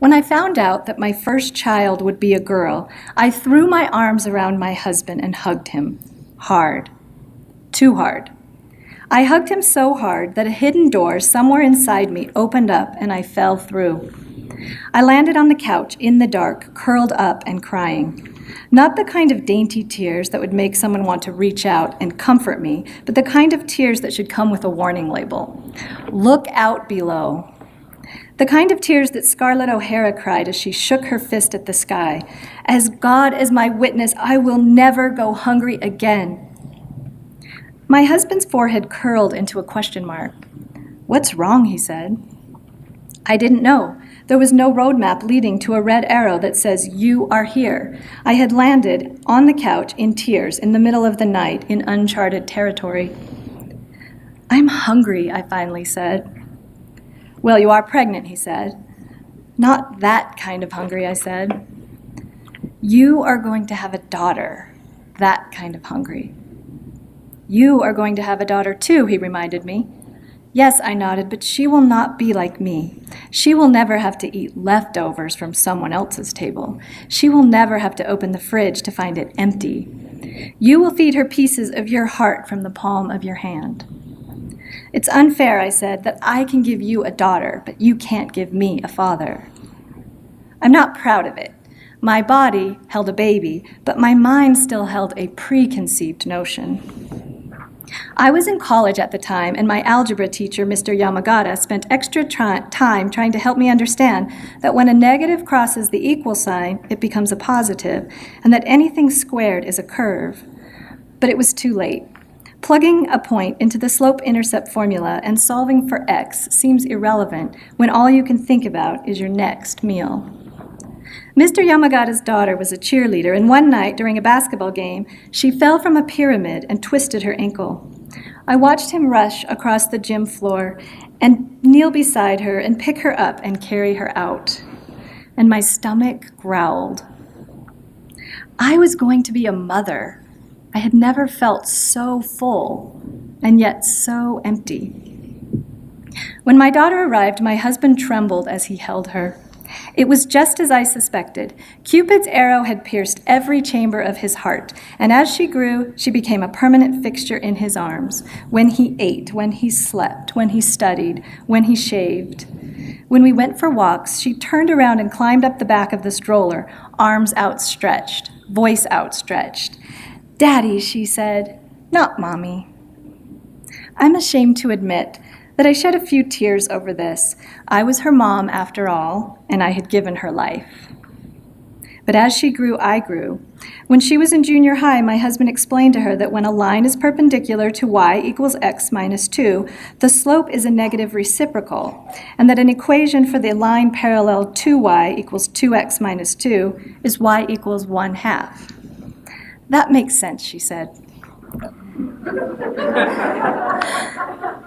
When I found out that my first child would be a girl, I threw my arms around my husband and hugged him. Hard. Too hard. I hugged him so hard that a hidden door somewhere inside me opened up and I fell through. I landed on the couch in the dark, curled up and crying. Not the kind of dainty tears that would make someone want to reach out and comfort me, but the kind of tears that should come with a warning label. Look out below. The kind of tears that Scarlett O'Hara cried as she shook her fist at the sky. As God is my witness, I will never go hungry again. My husband's forehead curled into a question mark. What's wrong, he said. I didn't know. There was no roadmap leading to a red arrow that says, you are here. I had landed on the couch in tears in the middle of the night in uncharted territory. I'm hungry, I finally said. Well, you are pregnant, he said. Not that kind of hungry, I said. You are going to have a daughter. That kind of hungry. You are going to have a daughter too, he reminded me. Yes, I nodded, but she will not be like me. She will never have to eat leftovers from someone else's table. She will never have to open the fridge to find it empty. You will feed her pieces of your heart from the palm of your hand. It's unfair, I said, that I can give you a daughter, but you can't give me a father. I'm not proud of it. My body held a baby, but my mind still held a preconceived notion. I was in college at the time, and my algebra teacher, Mr. Yamagata, spent extra time trying to help me understand that when a negative crosses the equal sign, it becomes a positive, and that anything squared is a curve. But it was too late. Plugging a point into the slope-intercept formula and solving for x seems irrelevant when all you can think about is your next meal. Mr. Yamagata's daughter was a cheerleader, and one night during a basketball game, she fell from a pyramid and twisted her ankle. I watched him rush across the gym floor and kneel beside her and pick her up and carry her out. And my stomach growled. I was going to be a mother. I had never felt so full and yet so empty. When my daughter arrived, my husband trembled as he held her. It was just as I suspected. Cupid's arrow had pierced every chamber of his heart, and as she grew, she became a permanent fixture in his arms. When he ate, when he slept, when he studied, when he shaved. When we went for walks, she turned around and climbed up the back of the stroller, arms outstretched, voice outstretched. Daddy, she said, not Mommy. I'm ashamed to admit that I shed a few tears over this. I was her mom after all, and I had given her life. But as she grew, I grew. When she was in junior high, my husband explained to her that when a line is perpendicular to y equals x minus 2, the slope is a negative reciprocal, and that an equation for the line parallel to y equals 2x minus 2 is y equals 1/2. That makes sense, she said.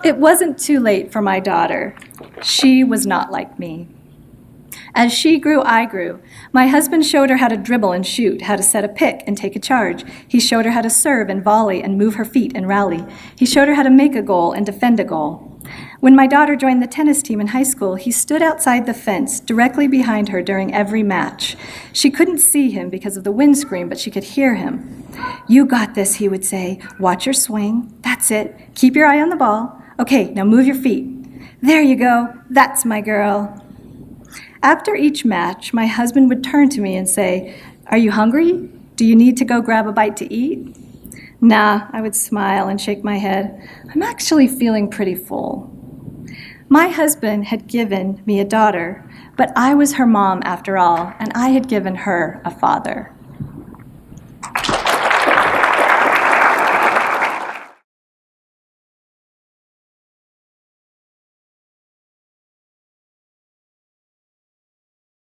It wasn't too late for my daughter. She was not like me. As she grew, I grew. My husband showed her how to dribble and shoot, how to set a pick and take a charge. He showed her how to serve and volley and move her feet and rally. He showed her how to make a goal and defend a goal. When my daughter joined the tennis team in high school, he stood outside the fence directly behind her during every match. She couldn't see him because of the windscreen, but she could hear him. You got this, he would say. Watch your swing. That's it. Keep your eye on the ball. Okay, now move your feet. There you go. That's my girl. After each match, my husband would turn to me and say, Are you hungry? Do you need to go grab a bite to eat? Nah, I would smile and shake my head. I'm actually feeling pretty full. My husband had given me a daughter, but I was her mom after all, and I had given her a father.